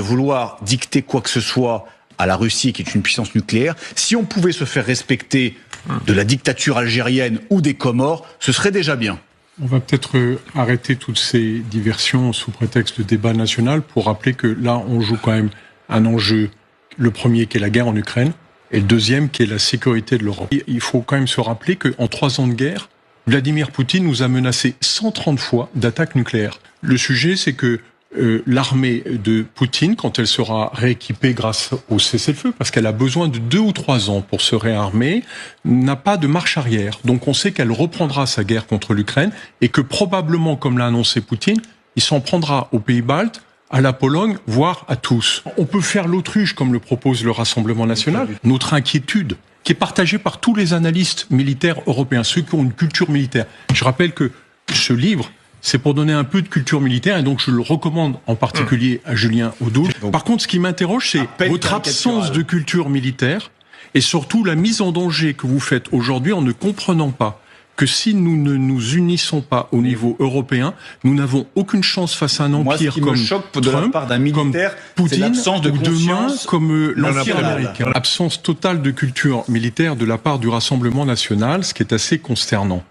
vouloir dicter quoi que ce soit à la Russie, qui est une puissance nucléaire. Si on pouvait se faire respecter de la dictature algérienne ou des Comores, ce serait déjà bien. On va peut-être arrêter toutes ces diversions sous prétexte de débat national pour rappeler que là, on joue quand même un enjeu, le premier qui est la guerre en Ukraine, et le deuxième qui est la sécurité de l'Europe. Il faut quand même se rappeler qu'en 3 ans de guerre, Vladimir Poutine nous a menacé 130 fois d'attaques nucléaires. Le sujet, c'est que l'armée de Poutine, quand elle sera rééquipée grâce au cessez-le-feu, parce qu'elle a besoin de 2 ou 3 ans pour se réarmer, n'a pas de marche arrière. Donc on sait qu'elle reprendra sa guerre contre l'Ukraine et que probablement, comme l'a annoncé Poutine, il s'en prendra aux pays baltes, à la Pologne, voire à tous. On peut faire l'autruche, comme le propose le Rassemblement national. Notre inquiétude, qui est partagée par tous les analystes militaires européens, ceux qui ont une culture militaire. Je rappelle que ce livre, c'est pour donner un peu de culture militaire, et donc je le recommande en particulier à Julien Audoul. Par contre, ce qui m'interroge, c'est votre absence de culture militaire, et surtout la mise en danger que vous faites aujourd'hui en ne comprenant pas que si nous ne nous unissons pas au niveau européen, nous n'avons aucune chance face à un empire comme Trump, de la part d'un militaire, comme Poutine, l'absence de ou demain conscience comme l'empire américain. Absence totale de culture militaire de la part du Rassemblement national, ce qui est assez consternant.